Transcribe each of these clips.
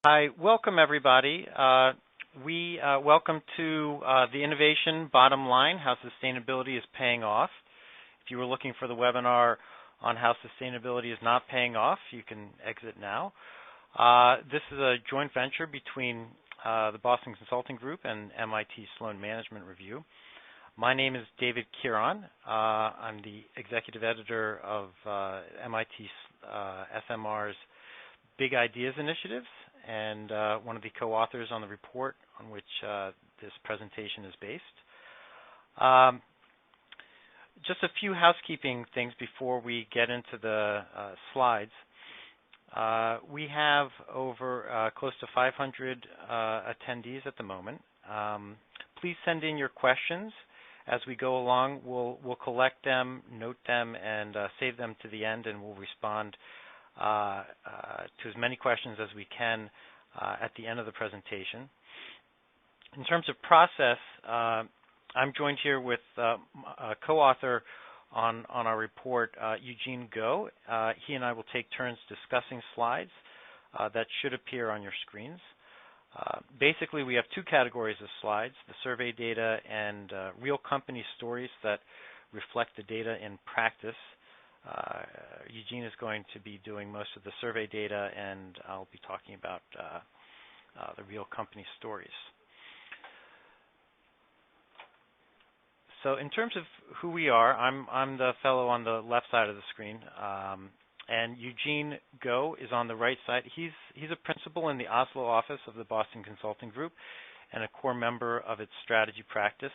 Hi, welcome everybody. We welcome to the Innovation Bottom Line, How Sustainability is Paying Off. If you were looking for the webinar on how sustainability is not paying off, you can exit now. This is a joint venture between the Boston Consulting Group and MIT Sloan Management Review. My name is David Kieran. I'm the executive editor of MIT SMR's Big Ideas Initiatives, and one of the co-authors on the report on which this presentation is based. Just a few housekeeping things before we get into the slides. We have over close to 500 attendees at the moment. Please send in your questions as we go along. We'll collect them, note them, and save them to the end, and we'll respond to as many questions as we can at the end of the presentation. In terms of process, I'm joined here with a co-author on our report, Eugene Go. He and I will take turns discussing slides that should appear on your screens. Basically, we have two categories of slides, the survey data and real company stories that reflect the data in practice. Eugene is going to be doing most of the survey data, and I'll be talking about the real company stories. So in terms of who we are, I'm the fellow on the left side of the screen, and Eugene Go is on the right side. He's a principal in the Oslo office of the Boston Consulting Group and a core member of its strategy practice.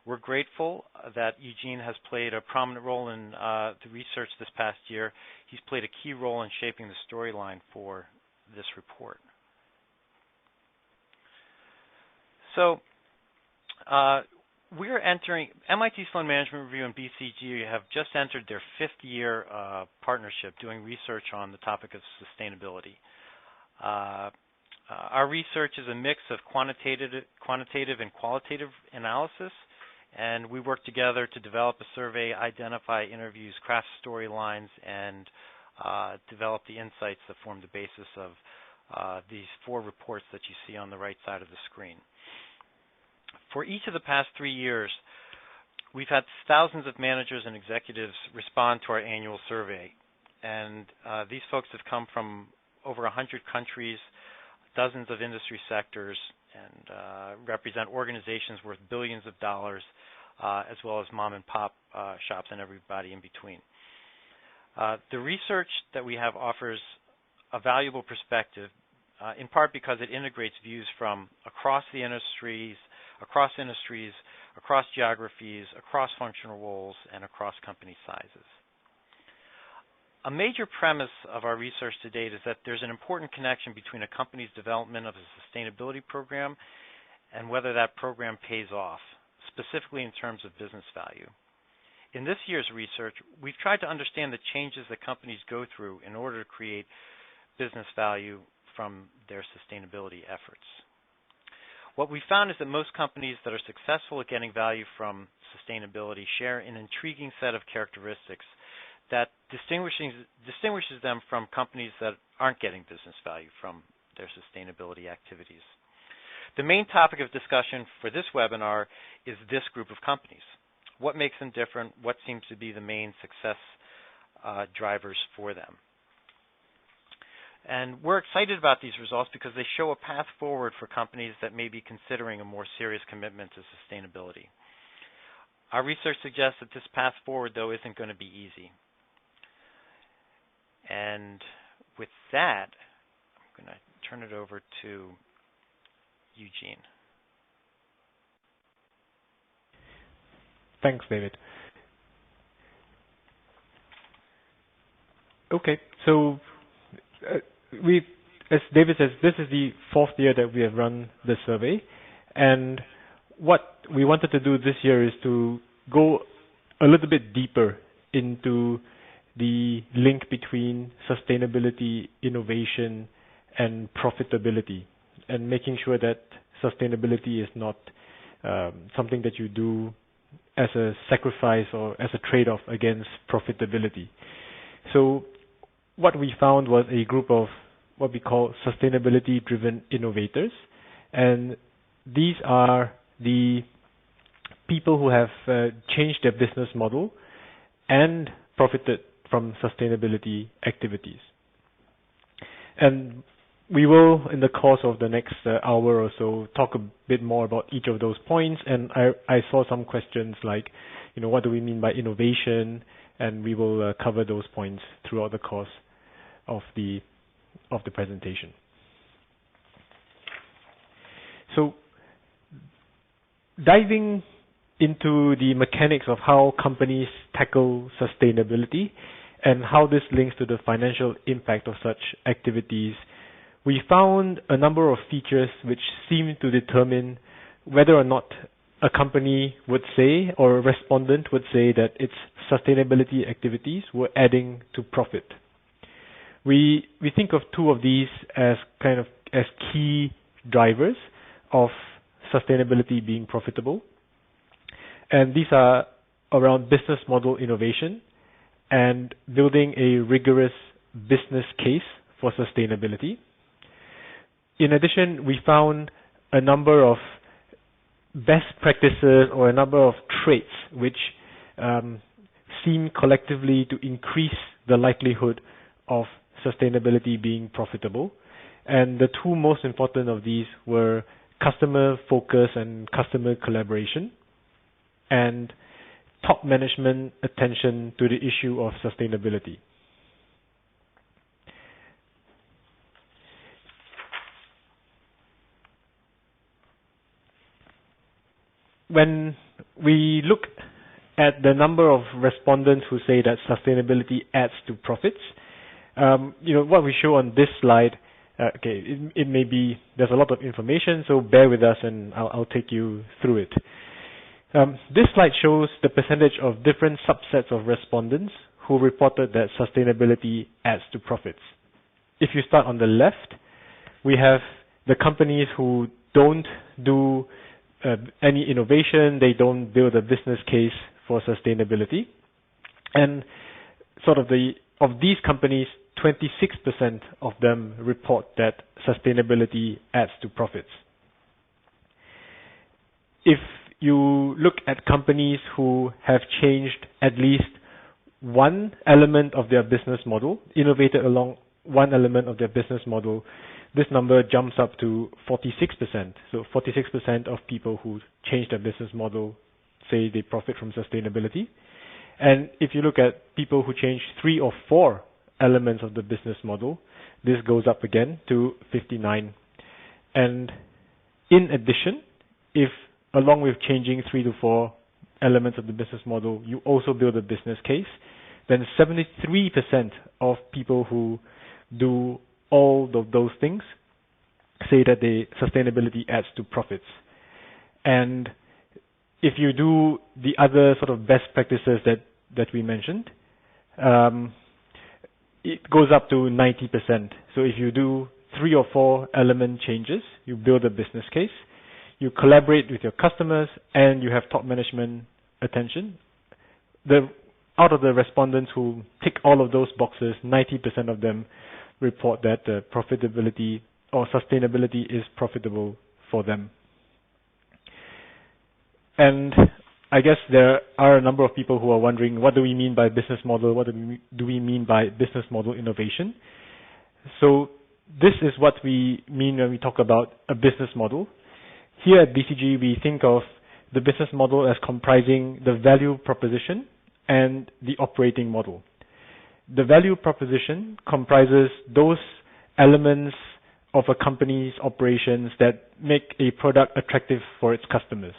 We're grateful that Eugene has played a prominent role in the research this past year. He's played a key role in shaping the storyline for this report. So we're entering, MIT Sloan Management Review and BCG have just entered their 5th year partnership doing research on the topic of sustainability. Our research is a mix of quantitative and qualitative analysis, and we work together to develop a survey, identify interviews, craft storylines, and develop the insights that form the basis of these 4 reports that you see on the right side of the screen. For each of the past 3 years, we've had thousands of managers and executives respond to our annual survey, and these folks have come from over 100 countries, dozens of industry sectors, and represent organizations worth billions of dollars, as well as mom and pop shops and everybody in between. The research that we have offers a valuable perspective, in part because it integrates views from across the industries, across geographies, across functional roles, and across company sizes. A major premise of our research to date is that there's an important connection between a company's development of a sustainability program and whether that program pays off, specifically in terms of business value. In this year's research, we've tried to understand the changes that companies go through in order to create business value from their sustainability efforts. What we found is that most companies that are successful at getting value from sustainability share an intriguing set of characteristics that distinguishes them from companies that aren't getting business value from their sustainability activities. The main topic of discussion for this webinar is this group of companies. What makes them different? What seems to be the main success drivers for them? And we're excited about these results because they show a path forward for companies that may be considering a more serious commitment to sustainability. Our research suggests that this path forward, though, isn't going to be easy. And with that, I'm going to turn it over to Eugene. Thanks, David. Okay, so as David says, this is the 4th year that we have run the survey, and what we wanted to do this year is to go a little bit deeper into the link between sustainability, innovation, and profitability, and making sure that sustainability is not something that you do as a sacrifice or as a trade-off against profitability. So what we found was a group of what we call sustainability-driven innovators, and these are the people who have changed their business model and profited from sustainability activities. And we will, in the course of the next hour or so, talk a bit more about each of those points. And I saw some questions like, what do we mean by innovation? And we will cover those points throughout the course of the presentation. So, diving into the mechanics of how companies tackle sustainability and how this links to the financial impact of such activities, we found a number of features which seem to determine whether or not a company would say, or a respondent would say, that its sustainability activities were adding to profit. We think of two of these as key drivers of sustainability being profitable. And these are around business model innovation and building a rigorous business case for sustainability. In addition, we found a number of best practices or a number of traits which seem collectively to increase the likelihood of sustainability being profitable. And the two most important of these were customer focus and customer collaboration, and top management attention to the issue of sustainability. When we look at the number of respondents who say that sustainability adds to profits, what we show on this slide, it may be, there's a lot of information, so bear with us and I'll take you through it. This slide shows the percentage of different subsets of respondents who reported that sustainability adds to profits. If you start on the left, we have the companies who don't do any innovation, they don't build a business case for sustainability. And of these companies, 26% of them report that sustainability adds to profits. If you look at companies who have changed at least one element of their business model, innovated along one element of their business model, this number jumps up to 46%. So 46% of people who change their business model say they profit from sustainability. And if you look at people who change 3 or 4 elements of the business model, this goes up again to 59. And in addition, if along with changing 3 to 4 elements of the business model, you also build a business case, then 73% of people who do all of those things say that sustainability adds to profits. And if you do the other sort of best practices that we mentioned, it goes up to 90%. So if you do 3 or 4 element changes, you build a business case, you collaborate with your customers, and you have top management attention. Out of the respondents who tick all of those boxes, 90% of them report that profitability or sustainability is profitable for them. And I guess there are a number of people who are wondering, what do we mean by business model? What do we mean by business model innovation? So this is what we mean when we talk about a business model. Here at BCG, we think of the business model as comprising the value proposition and the operating model. The value proposition comprises those elements of a company's operations that make a product attractive for its customers.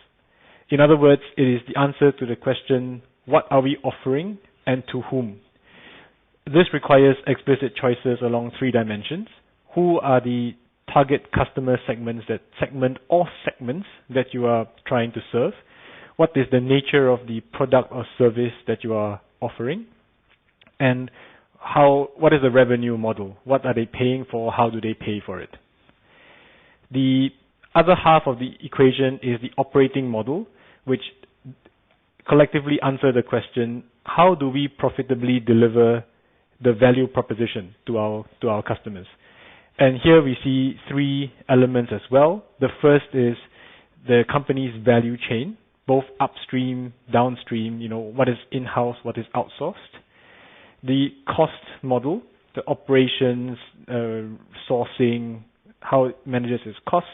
In other words, it is the answer to the question, what are we offering and to whom? This requires explicit choices along 3 dimensions. Who are the target customer segments that you are trying to serve? What is the nature of the product or service that you are offering? And what is the revenue model? What are they paying for? How do they pay for it? The other half of the equation is the operating model, which collectively answer the question, how do we profitably deliver the value proposition to our customers? And here we see three elements as well. The first is the company's value chain, both upstream, downstream, what is in-house, what is outsourced. The cost model, the operations, sourcing, how it manages its cost,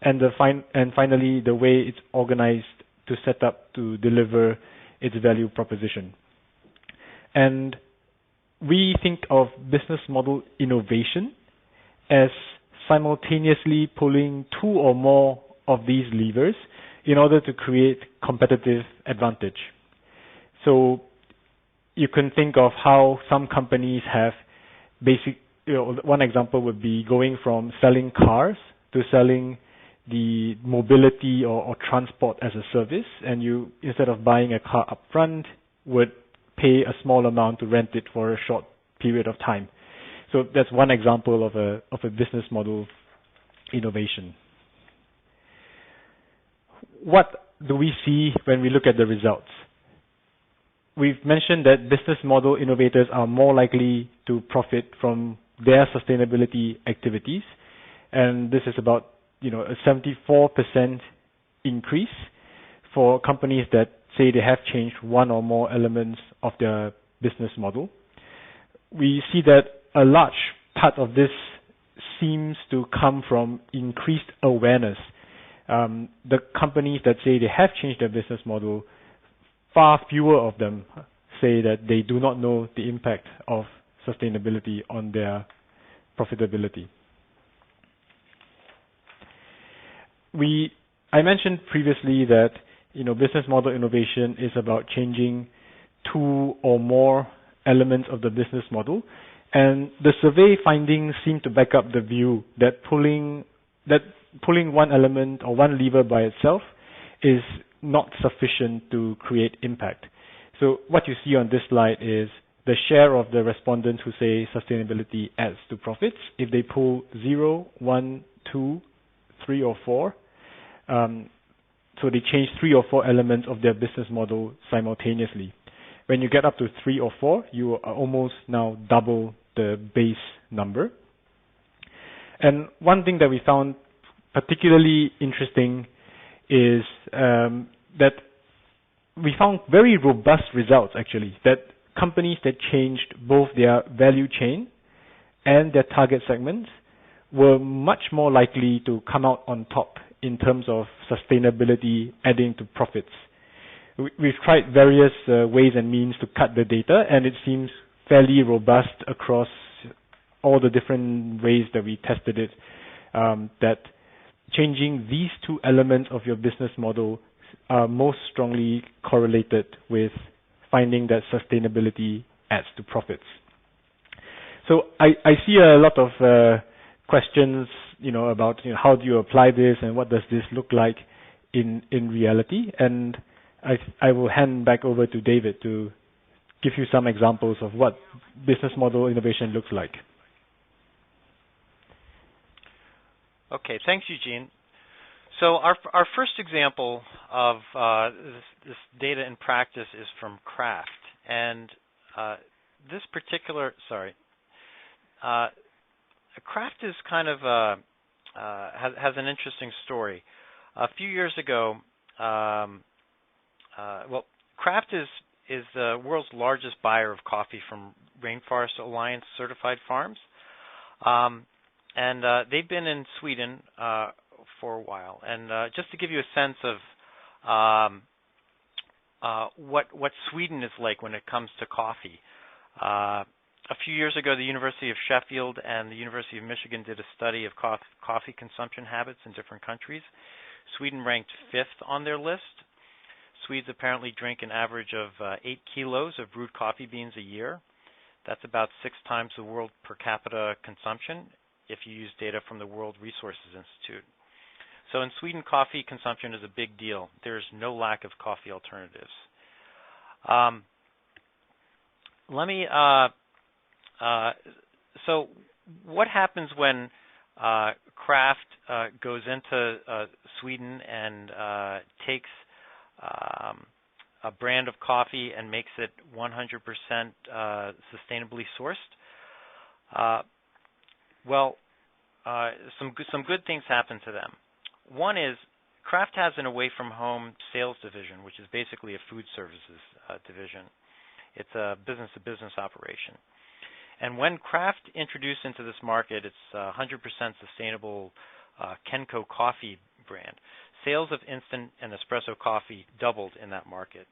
and finally the way it's organized to set up to deliver its value proposition. And we think of business model innovation as simultaneously pulling two or more of these levers in order to create competitive advantage. So you can think of how some companies have one example would be going from selling cars to selling the mobility or transport as a service, and you, instead of buying a car up front, would pay a small amount to rent it for a short period of time. So that's one example of a business model innovation. What do we see when we look at the results? We've mentioned that business model innovators are more likely to profit from their sustainability activities, and this is about a 74% increase for companies that say they have changed one or more elements of their business model. We see that a large part of this seems to come from increased awareness. The companies that say they have changed their business model, far fewer of them say that they do not know the impact of sustainability on their profitability. I mentioned previously that business model innovation is about changing two or more elements of the business model, and the survey findings seem to back up the view that pulling one element or one lever by itself is not sufficient to create impact. So what you see on this slide is the share of the respondents who say sustainability adds to profits. If they pull 0, 1, 2, 3, or 4, so they change 3 or 4 elements of their business model simultaneously. When you get up to 3 or 4, you are almost now double the base number. And one thing that we found particularly interesting is that we found very robust results, actually, that companies that changed both their value chain and their target segments were much more likely to come out on top in terms of sustainability adding to profits. We've tried various ways and means to cut the data, and it seems fairly robust across all the different ways that we tested it, that changing these two elements of your business model are most strongly correlated with finding that sustainability adds to profits. So I see a lot of questions, about how do you apply this and what does this look like in reality, and I will hand back over to David to give you some examples of what business model innovation looks like. Okay, thanks, Eugene. So our first example of this data in practice is from Kraft, and this particular Kraft is kind of has an interesting story. A few years ago, Kraft is the world's largest buyer of coffee from Rainforest Alliance certified farms, and they've been in Sweden for a while. And just to give you a sense of what Sweden is like when it comes to coffee. A few years ago, the University of Sheffield and the University of Michigan did a study of coffee consumption habits in different countries. Sweden ranked 5th on their list. Swedes apparently drink an average of 8 kilos of brewed coffee beans a year. That's about 6 times the world per capita consumption if you use data from the World Resources Institute. So in Sweden, coffee consumption is a big deal. There's no lack of coffee alternatives. So what happens when Kraft goes into Sweden and takes a brand of coffee and makes it 100% sustainably sourced? Well, some good things happen to them. One is Kraft has an away-from-home sales division, which is basically a food services division. It's a business-to-business operation. And when Kraft introduced into this market its 100% sustainable Kenco coffee brand, sales of instant and espresso coffee doubled in that market.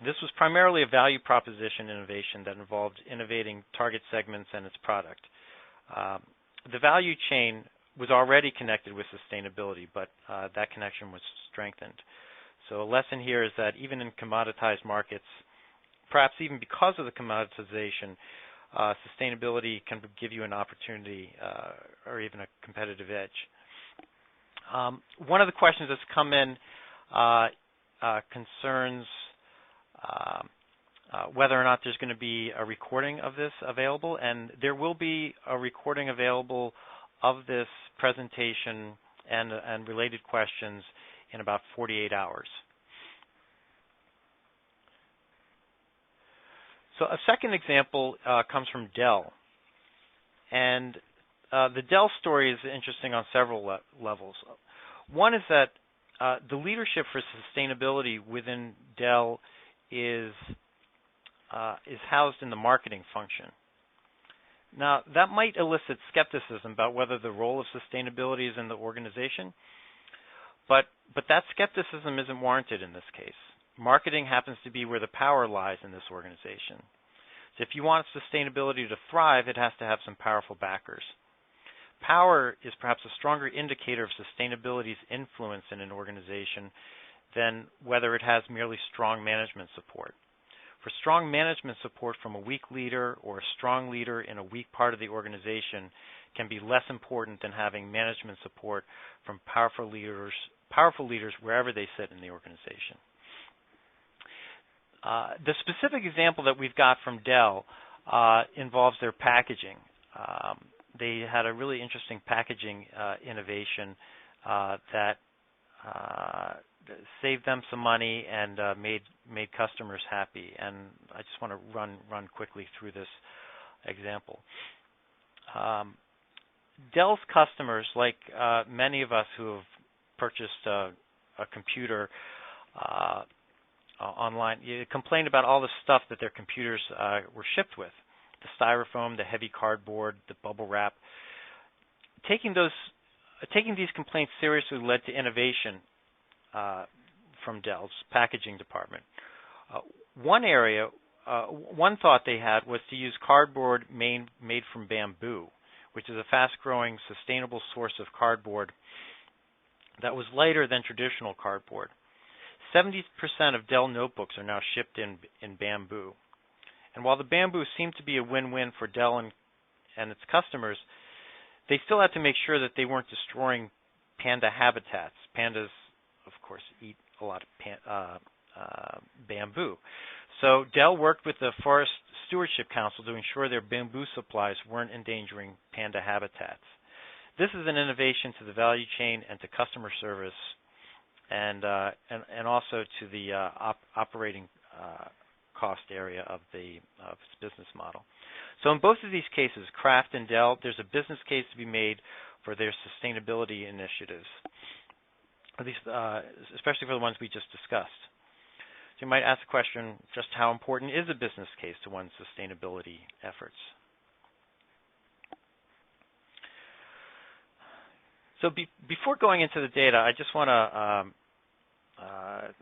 This was primarily a value proposition innovation that involved innovating target segments and its product. The value chain was already connected with sustainability, but that connection was strengthened. So a lesson here is that even in commoditized markets, perhaps even because of the commoditization, sustainability can give you an opportunity or even a competitive edge. One of the questions that's come in concerns whether or not there's going to be a recording of this available, and there will be a recording available of this presentation and related questions in about 48 hours. So a second example comes from Dell. And the Dell story is interesting on several levels. One is that the leadership for sustainability within Dell is housed in the marketing function. Now, that might elicit skepticism about whether the role of sustainability is in the organization, but that skepticism isn't warranted in this case. Marketing happens to be where the power lies in this organization. So if you want sustainability to thrive, it has to have some powerful backers. Power is perhaps a stronger indicator of sustainability's influence in an organization than whether it has merely strong management support. For strong management support from a weak leader or a strong leader in a weak part of the organization can be less important than having management support from powerful leaders wherever they sit in the organization. The specific example that we've got from Dell involves their packaging. They had a really interesting packaging innovation that saved them some money and made customers happy. And I just want to run quickly through this example. Dell's customers, like many of us who have purchased a computer online, complained about all the stuff that their computers were shipped with. The styrofoam, the heavy cardboard, the bubble wrap. Taking these complaints seriously led to innovation from Dell's packaging department. One thought they had was to use cardboard made from bamboo, which is a fast-growing, sustainable source of cardboard that was lighter than traditional cardboard. 70% of Dell notebooks are now shipped in bamboo. And while the bamboo seemed to be a win-win for Dell and its customers, they still had to make sure that they weren't destroying panda habitats. Pandas, of course, eat a lot of bamboo. So Dell worked with the Forest Stewardship Council to ensure their bamboo supplies weren't endangering panda habitats. This is an innovation to the value chain and to customer service, and also to the operating cost area of its business model. So in both of these cases, Kraft and Dell, there's a business case to be made for their sustainability initiatives, at least, especially for the ones we just discussed. So you might ask the question, just how important is a business case to one's sustainability efforts? So before going into the data, I just want to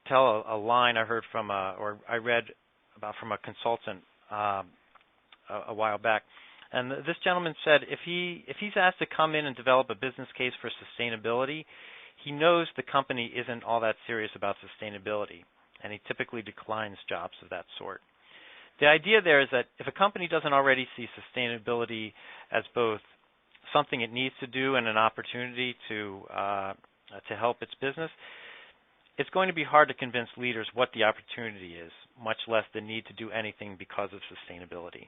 tell a line I heard from, or I read about from a consultant a while back. And this gentleman said if he's asked to come in and develop a business case for sustainability, he knows the company isn't all that serious about sustainability, and he typically declines jobs of that sort. The idea there is that if a company doesn't already see sustainability as both something it needs to do and an opportunity to help its business, it's going to be hard to convince leaders what the opportunity is, much less the need to do anything because of sustainability.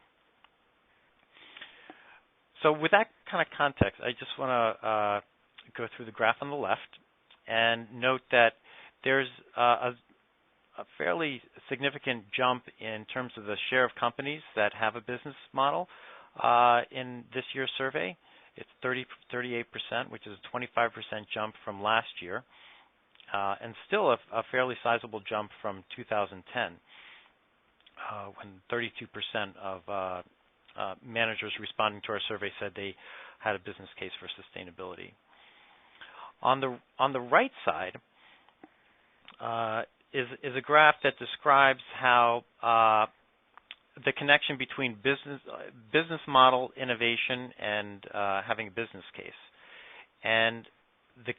So with that kind of context, I just want to go through the graph on the left and note that there's a fairly significant jump in terms of the share of companies that have a business model in this year's survey. It's 38%, which is a 25% jump from last year, and still a fairly sizable jump from 2010, when 32% of managers responding to our survey said they had a business case for sustainability. On the right side is a graph that describes how the connection between business model innovation and having a business case. And the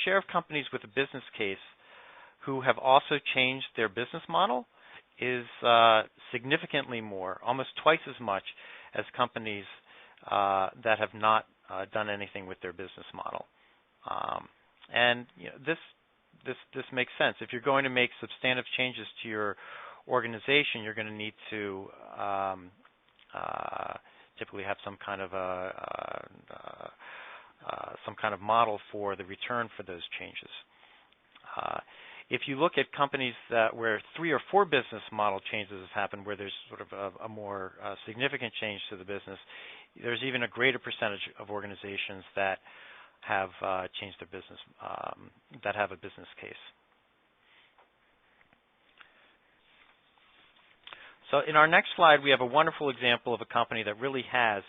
share of companies with a business case who have also changed their business model is significantly more, almost twice as much as companies that have not done anything with their business model. And this makes sense. If you're going to make substantive changes to your organization, you're going to need to typically have some kind of model for the return for those changes. If you look at companies where 3 or 4 business model changes have happened, where there's sort of a more significant change to the business, there's even a greater percentage of organizations that have changed their business, that have a business case. So in our next slide, we have a wonderful example of a company that really has,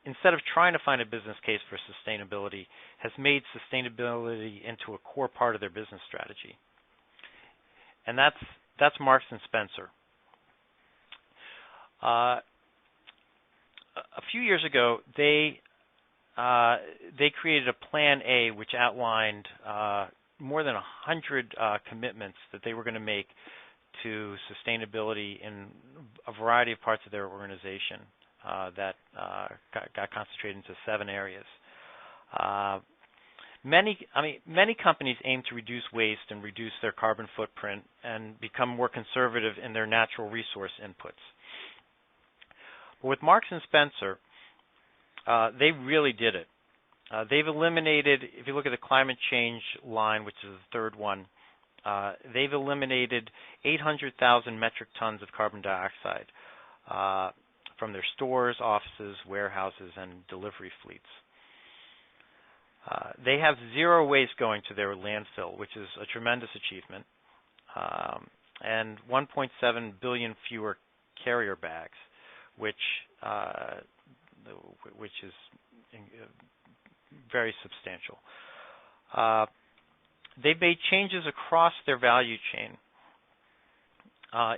instead of trying to find a business case for sustainability, has made sustainability into a core part of their business strategy. And that's Marks and Spencer. A few years ago, they created a Plan A, which outlined more than 100 commitments that they were going to make to sustainability in a variety of parts of their organization that got concentrated into 7 areas. Many companies aim to reduce waste and reduce their carbon footprint and become more conservative in their natural resource inputs. But with Marks and Spencer, they really did it. They've eliminated, if you look at the climate change line, which is the third one, they've eliminated 800,000 metric tons of carbon dioxide from their stores, offices, warehouses, and delivery fleets. They have 0 waste going to their landfill, which is a tremendous achievement, and 1.7 billion fewer carrier bags, which is very substantial. They've made changes across their value chain.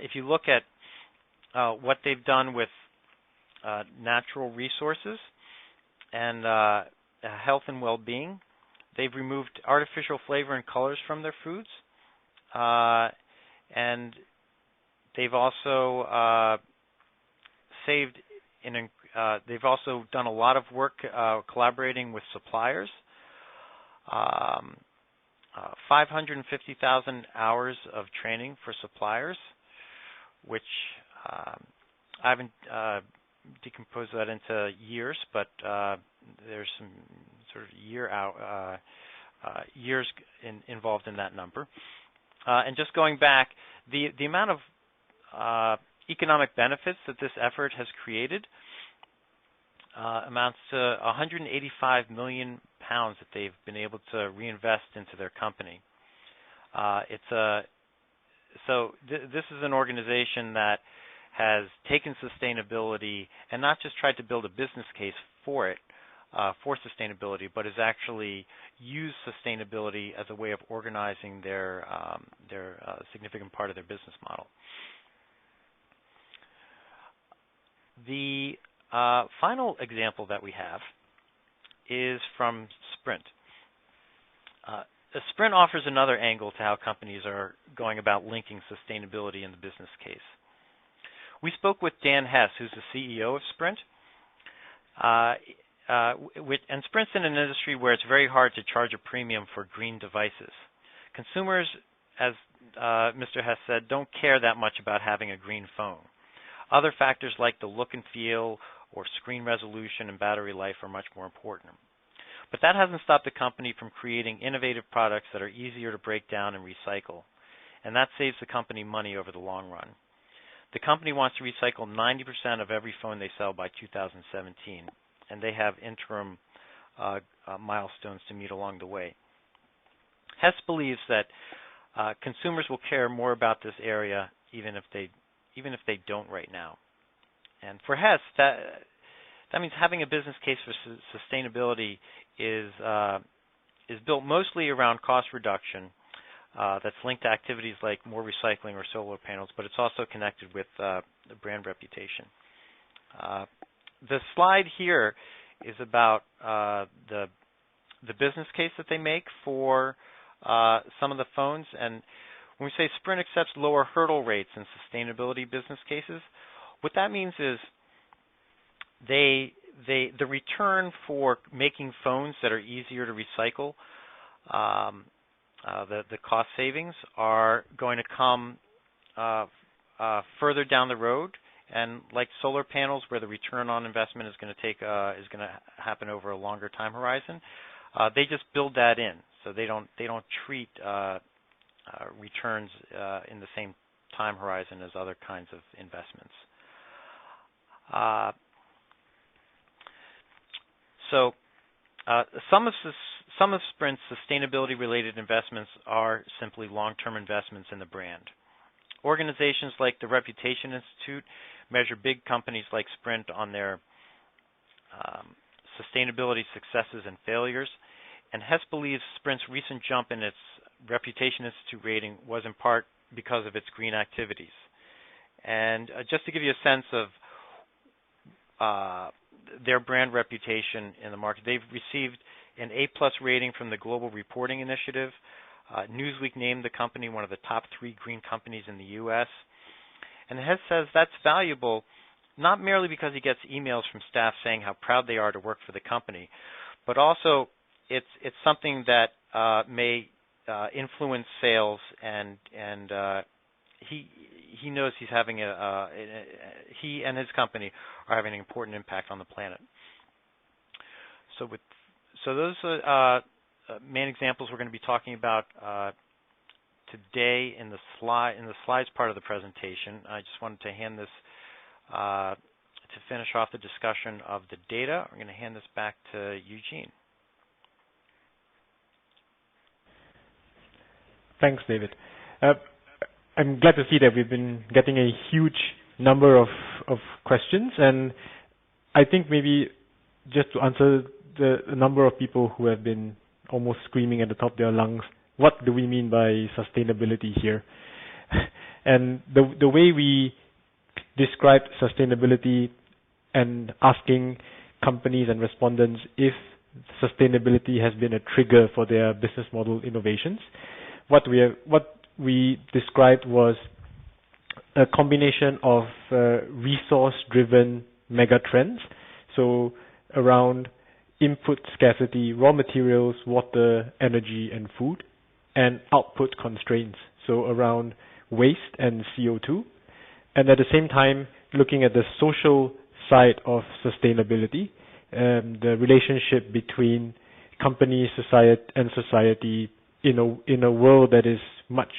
If you look at what they've done with natural resources and health and well-being, they've removed artificial flavor and colors from their foods, and they've also they've also done a lot of work collaborating with suppliers. 550,000 hours of training for suppliers, which I haven't decomposed that into years, but there's some sort of years involved in that number. And just going back, the amount of economic benefits that this effort has created amounts to 185 million pounds that they've been able to reinvest into their company. This is an organization that has taken sustainability and not just tried to build a business case for it, for sustainability, but has actually used sustainability as a way of organizing their significant part of their business model. The final example that we have is from Sprint. Sprint offers another angle to how companies are going about linking sustainability in the business case. We spoke with Dan Hess, who's the CEO of Sprint. And Sprint's in an industry where it's very hard to charge a premium for green devices. Consumers, as Mr. Hess said, don't care that much about having a green phone. Other factors like the look and feel or screen resolution and battery life are much more important. But that hasn't stopped the company from creating innovative products that are easier to break down and recycle, and that saves the company money over the long run. The company wants to recycle 90% of every phone they sell by 2017, and they have interim milestones to meet along the way. Hess believes that consumers will care more about this area even if they don't right now. And for Hess, that means having a business case for sustainability is built mostly around cost reduction. That's linked to activities like more recycling or solar panels, but it's also connected with the brand reputation. The slide here is about the business case that they make for some of the phones. And when we say Sprint accepts lower hurdle rates in sustainability business cases, what that means is the return for making phones that are easier to recycle, the cost savings are going to come further down the road, and like solar panels, where the return on investment is going to happen over a longer time horizon. They just build that in, so they don't treat returns in the same time horizon as other kinds of investments. So some of Sprint's sustainability-related investments are simply long-term investments in the brand. Organizations like the Reputation Institute measure big companies like Sprint on their sustainability successes and failures, and Hess believes Sprint's recent jump in its Reputation Institute rating was in part because of its green activities. And just to give you a sense of their brand reputation in the market, they've received an A+ rating from the Global Reporting Initiative. Newsweek named the company one of the top 3 green companies in the U.S. And Hess says that's valuable not merely because he gets emails from staff saying how proud they are to work for the company, but also it's something that may influence sales, and he knows he's having he and his company are having an important impact on the planet. So those are main examples we're going to be talking about today in the slides part of the presentation. I just wanted to hand this to finish off the discussion of the data. I'm going to hand this back to Eugene. Thanks, David. I'm glad to see that we've been getting a huge number of questions, and I think maybe just to answer the number of people who have been almost screaming at the top of their lungs, what do we mean by sustainability here? And the way we describe sustainability and asking companies and respondents if sustainability has been a trigger for their business model innovations, what we described was a combination of resource-driven mega trends, so around input scarcity, raw materials, water, energy, and food, and output constraints, so around waste and CO2, and at the same time looking at the social side of sustainability, the relationship between companies, society in a world that is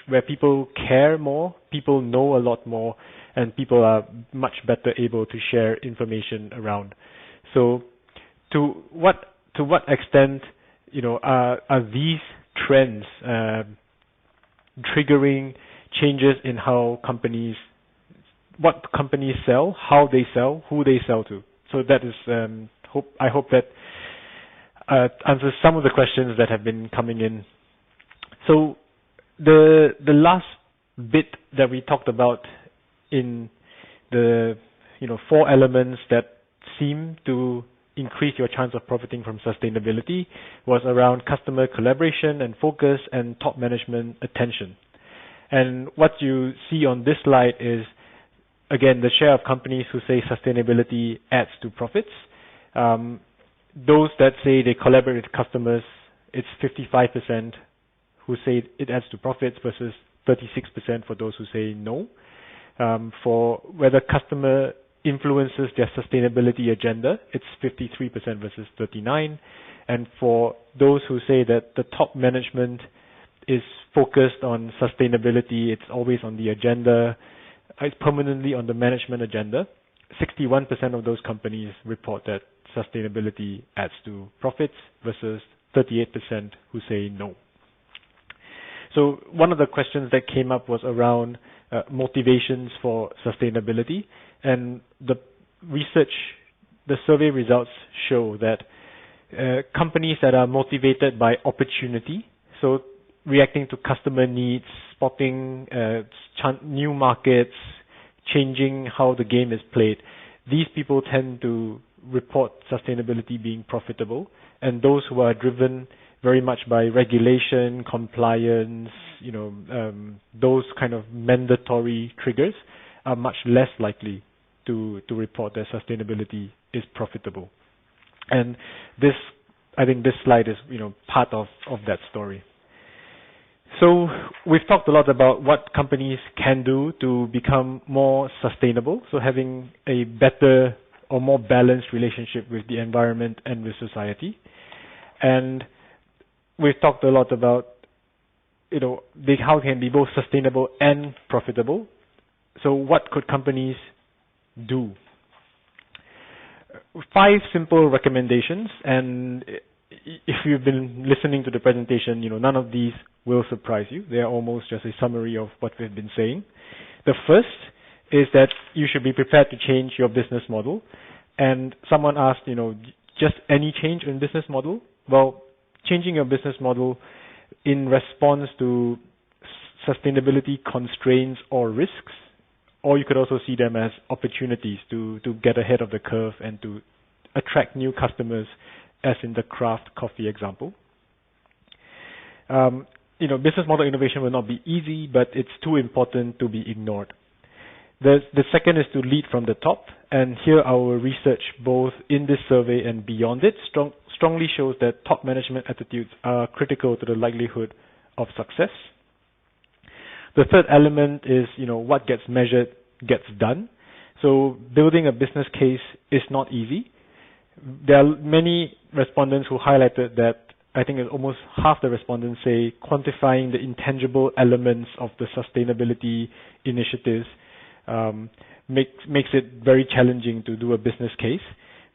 where people care more, people know a lot more, and people are much better able to share information around. So, to what extent, are these trends triggering changes in how what companies sell, how they sell, who they sell to? So that is, I hope that answers some of the questions that have been coming in. So the last bit that we talked about in the 4 elements that seem to increase your chance of profiting from sustainability was around customer collaboration and focus and top management attention. And what you see on this slide is, again, the share of companies who say sustainability adds to profits. Those that say they collaborate with customers, it's 55% who say it adds to profits versus 36% for those who say no. For whether customer influences their sustainability agenda, it's 53% versus 39%. And for those who say that the top management is focused on sustainability, it's always on the agenda, it's permanently on the management agenda, 61% of those companies report that sustainability adds to profits versus 38% who say no. So one of the questions that came up was around motivations for sustainability, and the survey results show that companies that are motivated by opportunity, so reacting to customer needs, spotting new markets, changing how the game is played, these people tend to report sustainability being profitable, and those who are driven very much by regulation, compliance, those kind of mandatory triggers are much less likely to report that sustainability is profitable. And this, I think this slide is, part of that story. So we've talked a lot about what companies can do to become more sustainable, so having a better or more balanced relationship with the environment and with society. And we've talked a lot about, how it can be both sustainable and profitable. So what could companies do? 5 simple recommendations, and if you've been listening to the presentation, none of these will surprise you. They are almost just a summary of what we've been saying. The first is that you should be prepared to change your business model. And someone asked, just any change in business model? Well, changing your business model in response to sustainability constraints or risks, or you could also see them as opportunities to get ahead of the curve and to attract new customers, as in the Kraft coffee example. Business model innovation will not be easy, but it's too important to be ignored. The second is to lead from the top, and here our research, both in this survey and beyond it, strongly shows that top management attitudes are critical to the likelihood of success. The third element is, what gets measured gets done. So building a business case is not easy. There are many respondents who highlighted that. I think almost half the respondents say quantifying the intangible elements of the sustainability initiatives makes it very challenging to do a business case.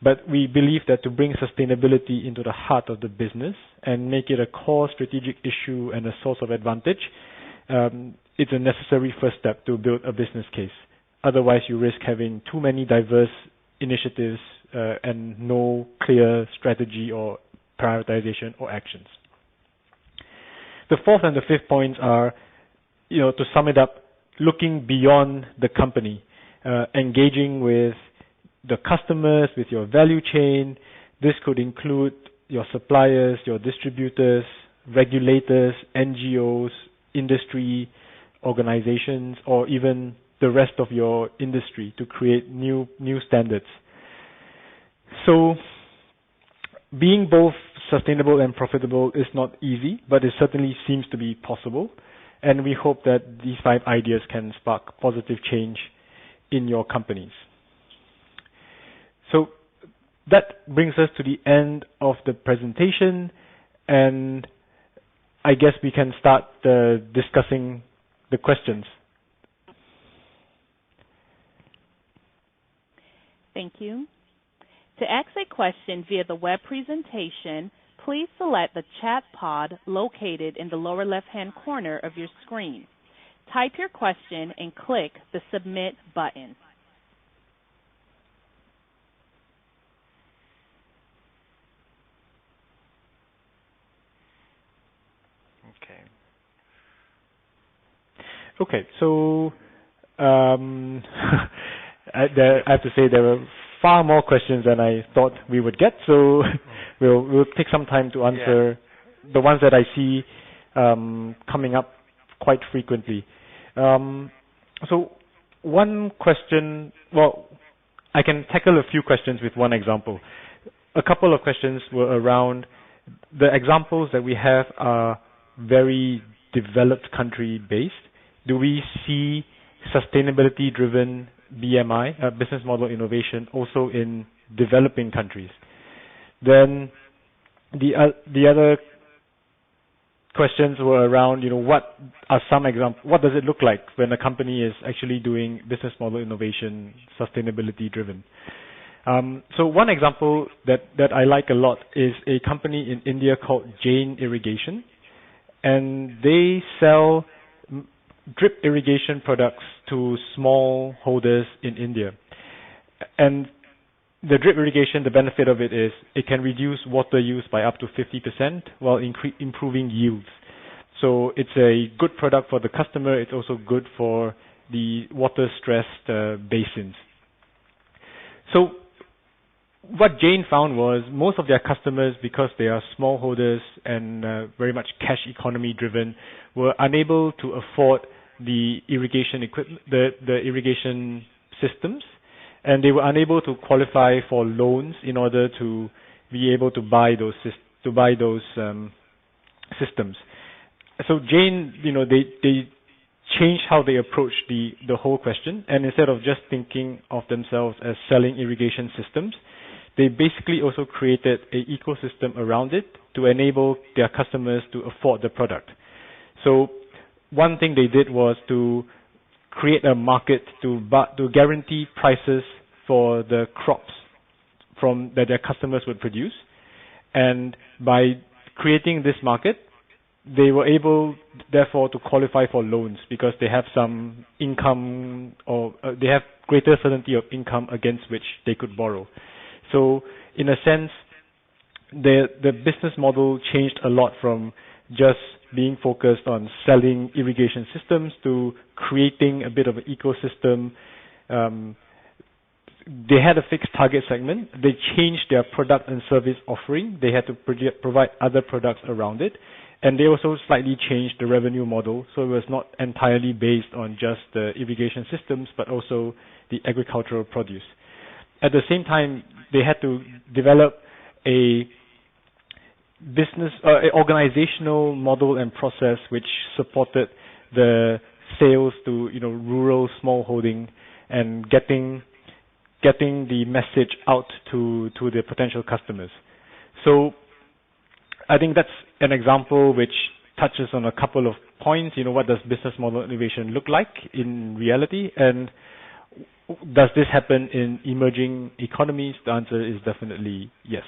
But we believe that to bring sustainability into the heart of the business and make it a core strategic issue and a source of advantage, it's a necessary first step to build a business case. Otherwise, you risk having too many diverse initiatives and no clear strategy or prioritization or actions. The fourth and the fifth points are, to sum it up, looking beyond the company, engaging with the customers, with your value chain. This could include your suppliers, your distributors, regulators, NGOs, industry organizations, or even the rest of your industry to create new standards. So being both sustainable and profitable is not easy, but it certainly seems to be possible. And we hope that these 5 ideas can spark positive change in your companies. So that brings us to the end of the presentation, and I guess we can start discussing the questions. Thank you. To ask a question via the web presentation, please select the chat pod located in the lower left-hand corner of your screen. Type your question and click the Submit button. Okay, so I have to say there were far more questions than I thought we would get, so we'll take some time to answer the ones that I see coming up quite frequently. So one question, I can tackle a few questions with one example. A couple of questions were around the examples that we have are very developed country based. Do we see sustainability-driven BMI, business model innovation, also in developing countries? Then the other questions were around, what are some examples? What does it look like when a company is actually doing business model innovation, sustainability-driven? So one example that I like a lot is a company in India called Jain Irrigation, and they sell drip irrigation products to small holders in India. And the drip irrigation, the benefit of it is it can reduce water use by up to 50% while improving yields. So it's a good product for the customer. It's also good for the water-stressed basins. So what Jane found was most of their customers, because they are smallholders and very much cash economy driven, were unable to afford the irrigation equipment, the irrigation systems, and they were unable to qualify for loans in order to be able to buy those systems. So Jane, they changed how they approach the whole question, and instead of just thinking of themselves as selling irrigation systems, they basically also created an ecosystem around it to enable their customers to afford the product. So one thing they did was to create a market to guarantee prices for the crops that their customers would produce. And by creating this market, they were able, therefore, to qualify for loans because they have some income, or they have greater certainty of income against which they could borrow. So in a sense, the business model changed a lot from just being focused on selling irrigation systems to creating a bit of an ecosystem. They had a fixed target segment. They changed their product and service offering. They had to provide other products around it. And they also slightly changed the revenue model, so it was not entirely based on just the irrigation systems, but also the agricultural produce. At the same time, they had to develop a organizational model and process which supported the sales to rural smallholding and getting the message out to the potential customers. So I think that's an example which touches on a couple of points. What does business model innovation look like in reality, and does this happen in emerging economies? The answer is definitely yes.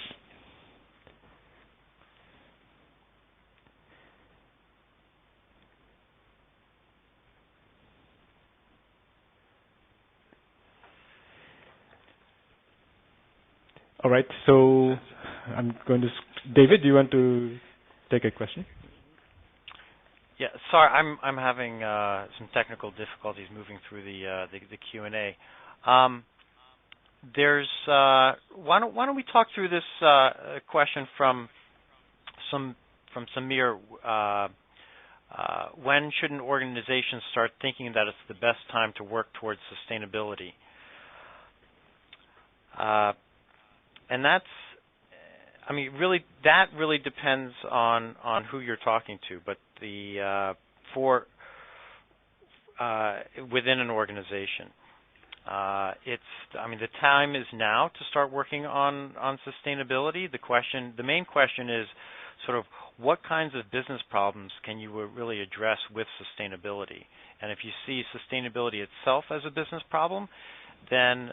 All right, so I'm going to... David, do you want to take a question? Yeah, sorry, I'm having some technical difficulties moving through the Q&A. Why don't we talk through this question from Samir? When should an organization start thinking that it's the best time to work towards sustainability? And that's, that really depends on who you're talking to. But within an organization, the time is now to start working on sustainability. The main question is sort of what kinds of business problems can you really address with sustainability? And if you see sustainability itself as a business problem, then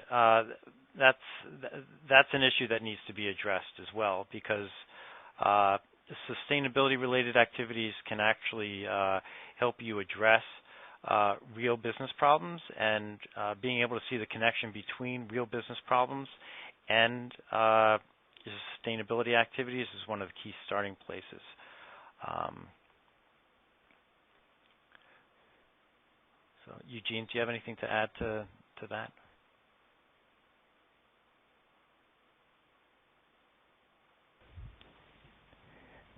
that's an issue that needs to be addressed as well, because sustainability-related activities can actually help you address real business problems, and being able to see the connection between real business problems and sustainability activities is one of the key starting places. So, Eugene, do you have anything to add to that?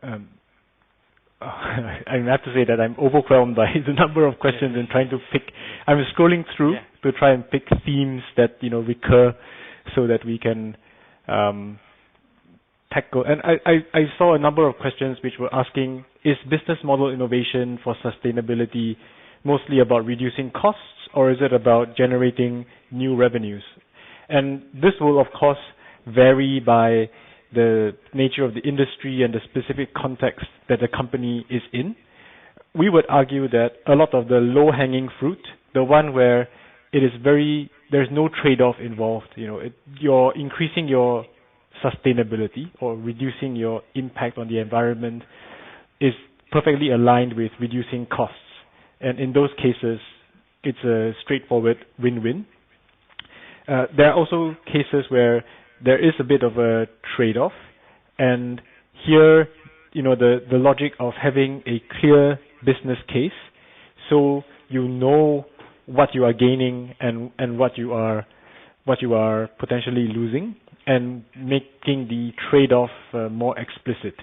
I have to say that I'm overwhelmed by the number of questions and trying to pick. I'm scrolling through to try and pick themes that recur, so that we can tackle. And I saw a number of questions which were asking: is business model innovation for sustainability mostly about reducing costs, or is it about generating new revenues? And this will, of course, vary by the nature of the industry and the specific context that the company is in. We would argue that a lot of the low-hanging fruit, the there's no trade-off involved. You're increasing your sustainability or reducing your impact on the environment is perfectly aligned with reducing costs. And in those cases, it's a straightforward win-win. There are also cases where there is a bit of a trade-off, and here, the logic of having a clear business case, so you know what you are gaining and what you are potentially losing, and making the trade-off more explicit.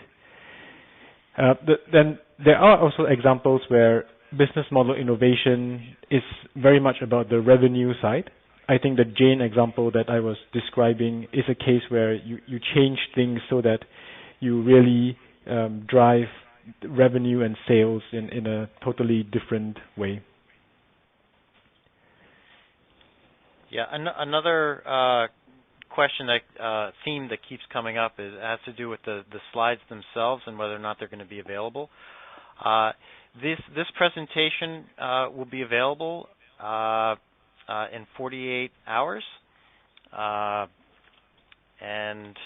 Then there are also examples where business model innovation is very much about the revenue side. I think the Jane example that I was describing is a case where you change things so that you really drive revenue and sales in a totally different way. Yeah, another question, that theme that keeps coming up has to do with the slides themselves and whether or not they're going to be available. This presentation will be available in 48 hours, and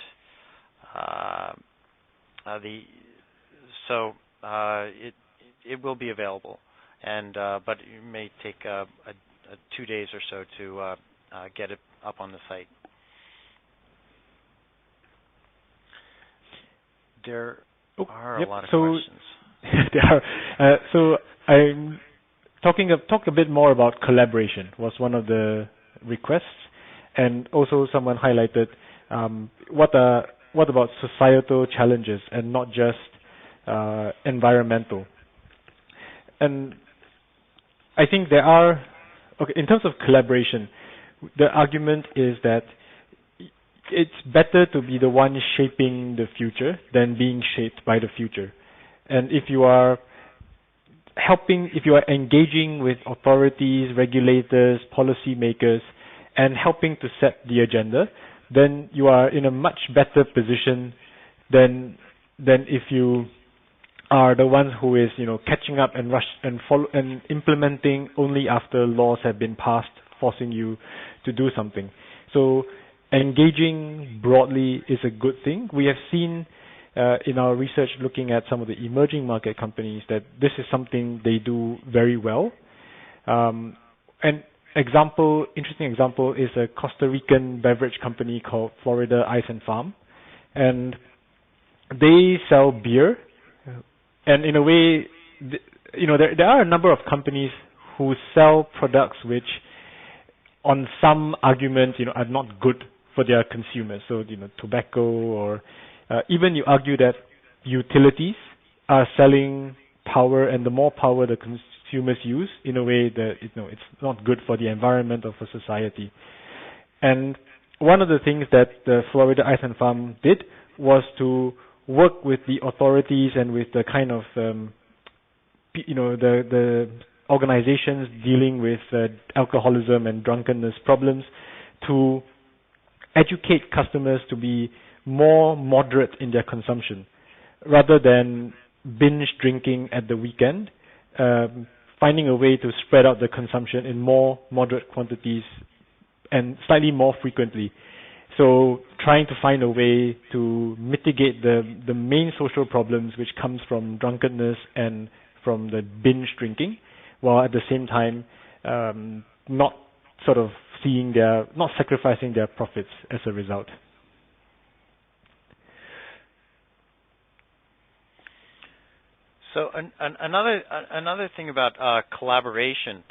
it will be available, and but it may take 2 days or so to get it up on the site. There are a lot of questions. There are. So I'm talk a bit more about collaboration was one of the requests, and also someone highlighted what about societal challenges and not just environmental. And I think there are, in terms of collaboration, the argument is that it's better to be the one shaping the future than being shaped by the future. And if you are engaging with authorities, regulators, policymakers, and helping to set the agenda, then you are in a much better position than if you are the ones who is catching up and implementing only after laws have been passed, forcing you to do something. So engaging broadly is a good thing. We have seen in our research looking at some of the emerging market companies that this is something they do very well. An interesting example is a Costa Rican beverage company called Florida Ice and Farm, and they sell beer. And in a way, there are a number of companies who sell products which, on some argument, are not good for their consumers. So, tobacco, or even you argue that utilities are selling power, and the more power the consumers use, in a way that it's not good for the environment or for society. And one of the things that the Florida Ice and Farm did was to work with the authorities and with the kind of the organizations dealing with alcoholism and drunkenness problems to educate customers to be more moderate in their consumption, rather than binge drinking at the weekend, finding a way to spread out the consumption in more moderate quantities and slightly more frequently. So trying to find a way to mitigate the main social problems which comes from drunkenness and from the binge drinking, while at the same time not sacrificing their profits as a result. So another thing about collaboration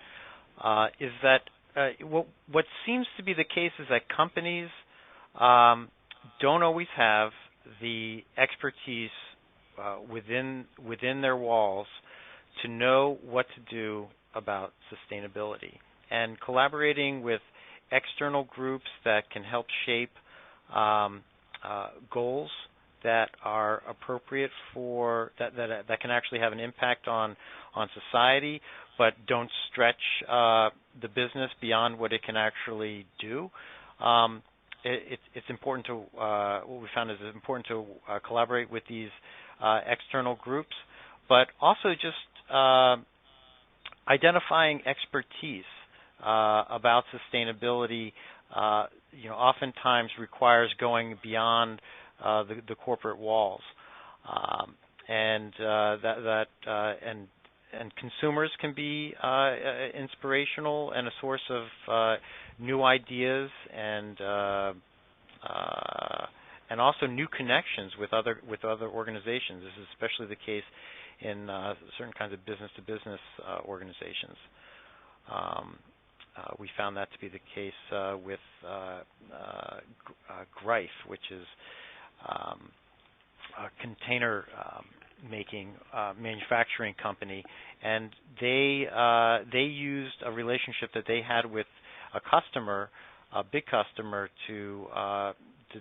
is that what seems to be the case is that companies don't always have the expertise within their walls to know what to do about sustainability. And collaborating with external groups that can help shape goals that are appropriate for that can actually have an impact on society, but don't stretch the business beyond what it can actually do. It's important to what we found is it's important to collaborate with these external groups, but also just identifying expertise about sustainability, oftentimes requires going beyond the corporate walls, and consumers can be inspirational and a source of new ideas and also new connections with other organizations. This is especially the case in certain kinds of business-to-business organizations. We found that to be the case with Greif, which is a container making manufacturing company, and they used a relationship that they had with a customer, a big customer, to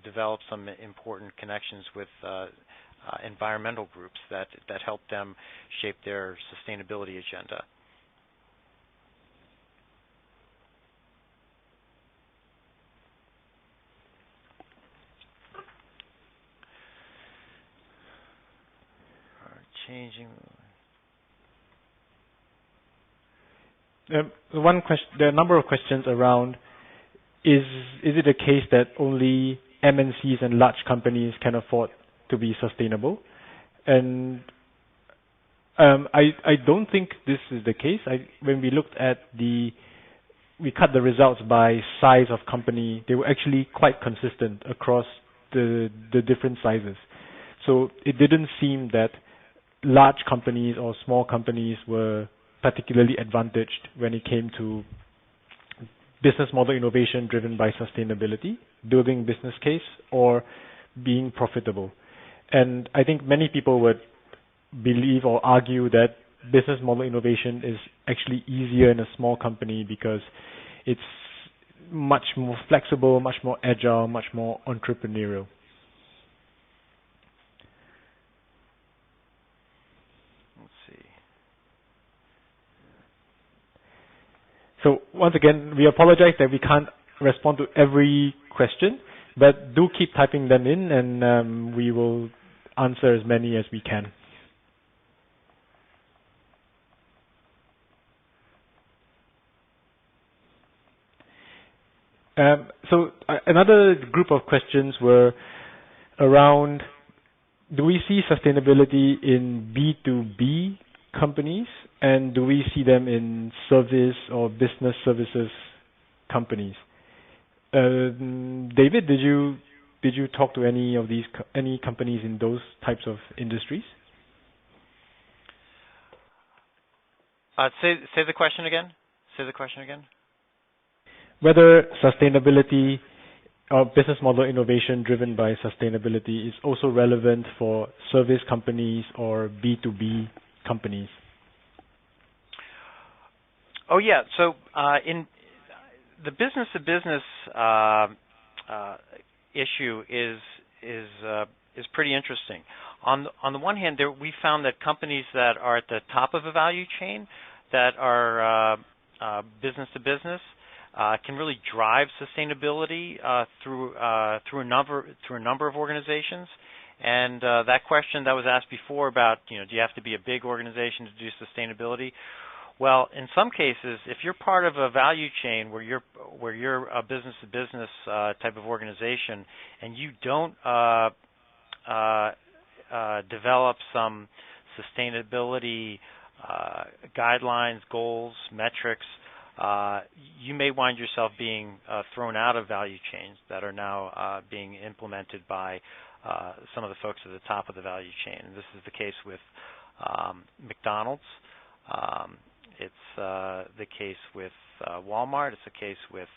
develop some important connections with environmental groups that helped them shape their sustainability agenda. Changing. One question. There are a number of questions around: Is it a case that only MNCs and large companies can afford to be sustainable? And I don't think this is the case. When we looked at we cut the results by size of company, they were actually quite consistent across the different sizes. So it didn't seem that large companies or small companies were particularly advantaged when it came to business model innovation driven by sustainability, building business case, or being profitable. And I think many people would believe or argue that business model innovation is actually easier in a small company because it's much more flexible, much more agile, much more entrepreneurial. So once again, we apologize that we can't respond to every question, but do keep typing them in, and we will answer as many as we can. So another group of questions were around: do we see sustainability in B2B companies, and do we see them in service or business services companies? David, did you talk to any of these any companies in those types of industries? Say the question again. Say the question again. Whether sustainability or business model innovation driven by sustainability is also relevant for service companies or B2B companies. Oh yeah. So in the business-to-business issue is pretty interesting. On the one hand, we found that companies that are at the top of a value chain, that are business to business, can really drive sustainability through a number of organizations. And that question that was asked before about, do you have to be a big organization to do sustainability? Well, in some cases, if you're part of a value chain where you're a business-to-business type of organization, and you don't develop some sustainability guidelines, goals, metrics, you may find yourself being thrown out of value chains that are now being implemented by some of the folks at the top of the value chain. And this is the case with McDonald's. It's the case with Walmart. It's the case with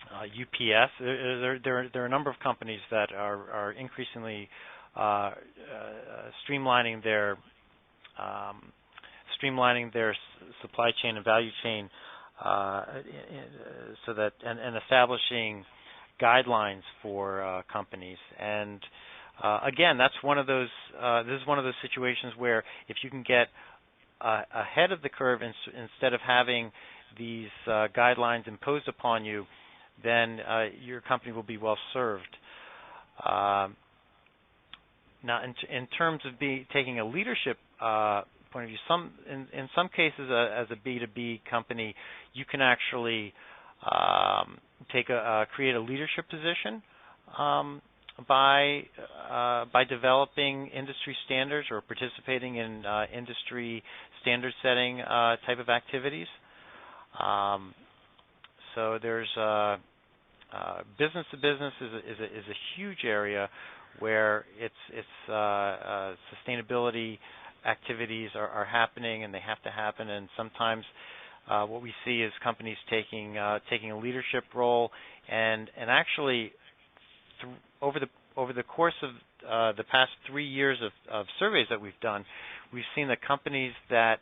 UPS. There are a number of companies that are increasingly streamlining their supply chain and value chain, so that and establishing guidelines for companies. And again, that's one of those. This is one of those situations where if you can get ahead of the curve instead of having these guidelines imposed upon you, then your company will be well served. Now, in terms of taking a leadership point of view. In some cases, as a B2B company, you can actually create a leadership position by developing industry standards or participating in industry standard setting type of activities. So there's business to business is a huge area where sustainability activities are happening, and they have to happen. And sometimes what we see is companies taking a leadership role, and actually over the course of the past 3 years of surveys that we've done, we've seen that companies that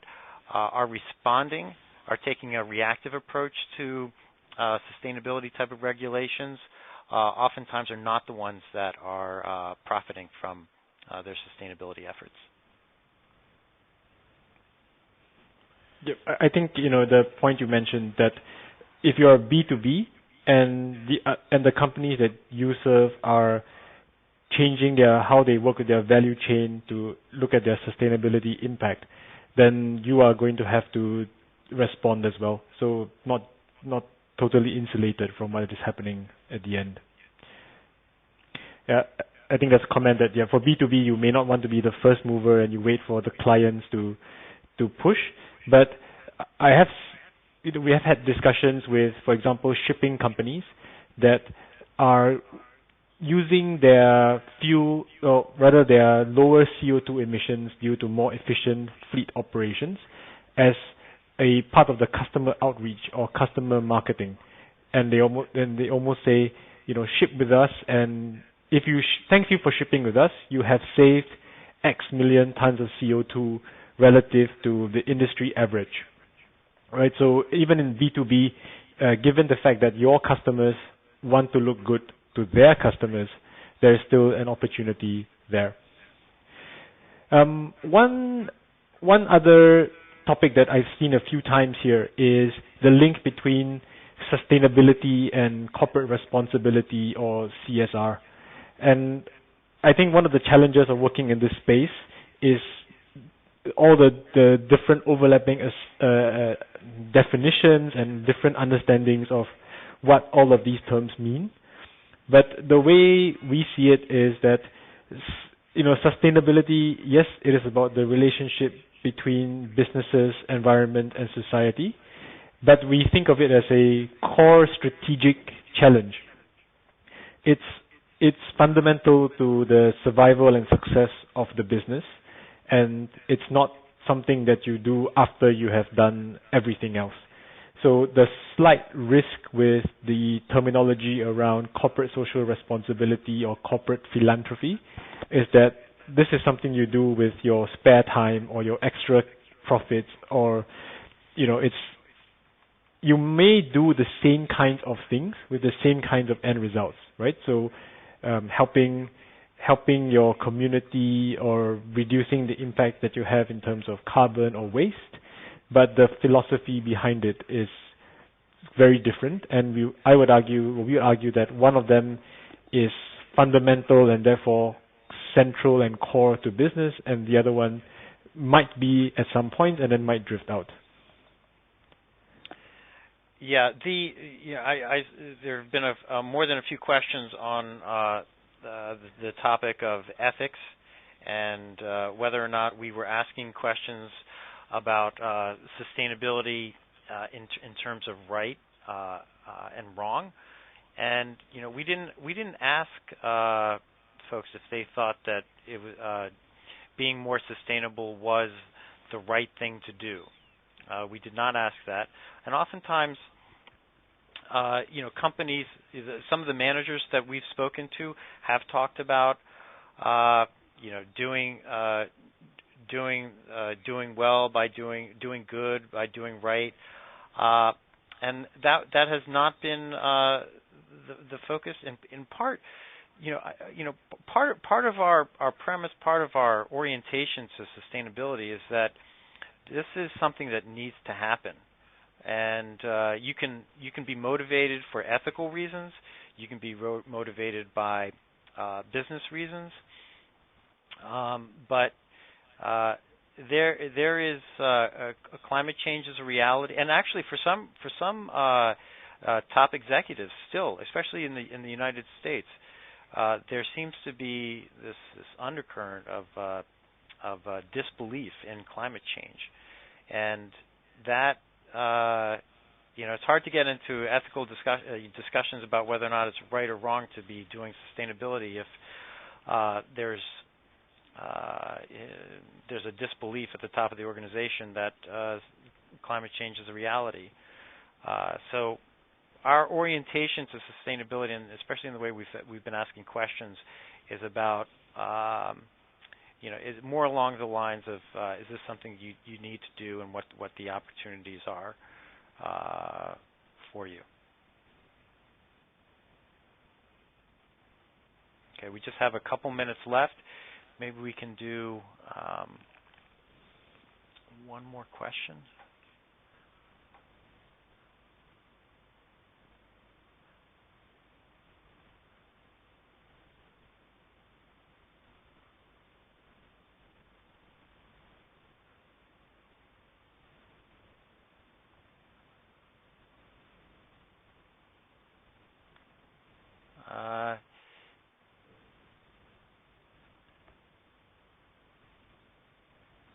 are responding, are taking a reactive approach to sustainability type of regulations, oftentimes are not the ones that are profiting from their sustainability efforts. Yeah, I think the point you mentioned, that if you're B2B and the companies that you serve are changing how they work with their value chain to look at their sustainability impact, then you are going to have to respond as well. So not totally insulated from what is happening at the end. Yeah, I think that's a comment that for B2B you may not want to be the first mover and you wait for the clients to push. But we have had discussions with, for example, shipping companies that are using their fuel, or rather their lower CO2 emissions due to more efficient fleet operations, as a part of the customer outreach or customer marketing. And they almost say, ship with us, and if you thank you for shipping with us, you have saved X million tons of CO2 relative to the industry average. Right? So even in B2B, given the fact that your customers want to look good to their customers, there is still an opportunity there. One other topic that I've seen a few times here is the link between sustainability and corporate responsibility, or CSR. And I think one of the challenges of working in this space is all the different overlapping definitions and different understandings of what all of these terms mean. But the way we see it is that, sustainability, yes, it is about the relationship between businesses, environment, and society, but we think of it as a core strategic challenge. It's fundamental to the survival and success of the business, and it's not something that you do after you have done everything else. So the slight risk with the terminology around corporate social responsibility or corporate philanthropy is that this is something you do with your spare time or your extra profits, or you may do the same kinds of things with the same kinds of end results, right? So helping your community or reducing the impact that you have in terms of carbon or waste, but the philosophy behind it is very different. And we would argue that one of them is fundamental and therefore central and core to business, and the other one might be at some point and then might drift out. Yeah, there have been more than a few questions on the topic of ethics and whether or not we were asking questions about sustainability in terms of right and wrong. And we didn't ask folks if they thought that it was being more sustainable was the right thing to do. We did not ask that. And oftentimes, companies, some of the managers that we've spoken to have talked about, doing well by doing good, by doing right, and that has not been the focus. In part, part of our premise, part of our orientation to sustainability is that this is something that needs to happen. And you can be motivated for ethical reasons. You can be motivated by business reasons. But there is climate change is a reality, and actually for some top executives still, especially in the United States, there seems to be this undercurrent of disbelief in climate change, and that it's hard to get into ethical discussions about whether or not it's right or wrong to be doing sustainability if there's a disbelief at the top of the organization that climate change is a reality. So our orientation to sustainability, and especially in the way we've been asking questions, is about is more along the lines of is this something you need to do, and what the opportunities are for you. Okay, we just have a couple minutes left. Maybe we can do one more question.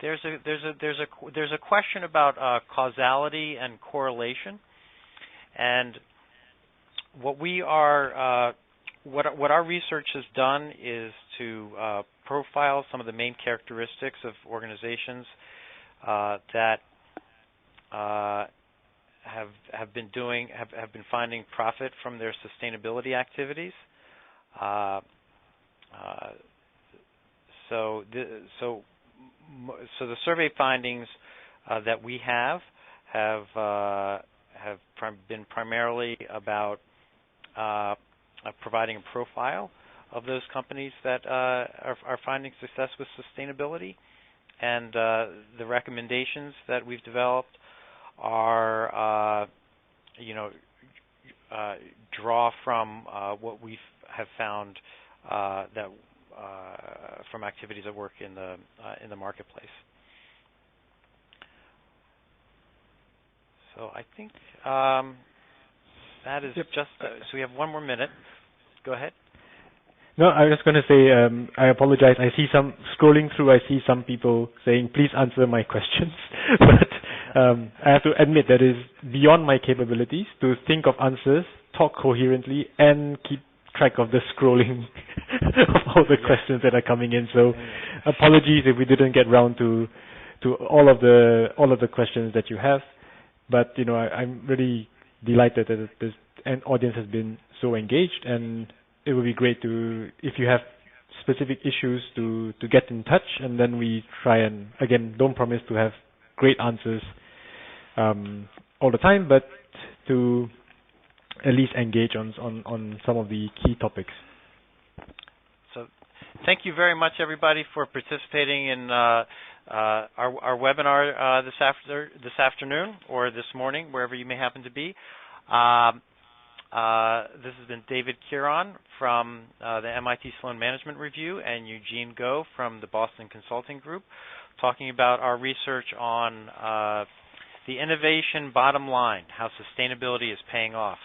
There's a question about causality and correlation, and what our research has done is to profile some of the main characteristics of organizations that have been finding profit from their sustainability activities. So the survey findings that we have been primarily about providing a profile of those companies that are finding success with sustainability, and the recommendations that we've developed are draw from what we have found that from activities that work in the marketplace. So I think that is just. So we have one more minute. Go ahead. No, I was just going to say I apologize. I see some scrolling through. I see some people saying, "Please answer my questions," but I have to admit that is beyond my capabilities to think of answers, talk coherently, and keep track of the scrolling of all the questions that are coming in. So apologies if we didn't get round to all of the questions that you have. But I'm really delighted that this audience has been so engaged, and it would be great if you have specific issues to get in touch, and then we try and, again, don't promise to have great answers all the time, but to at least engage on some of the key topics. So thank you very much, everybody, for participating in our webinar this afternoon or this morning, wherever you may happen to be. This has been David Kieron from the MIT Sloan Management Review and Eugene Go from the Boston Consulting Group, talking about our research on the innovation bottom line, how sustainability is paying off.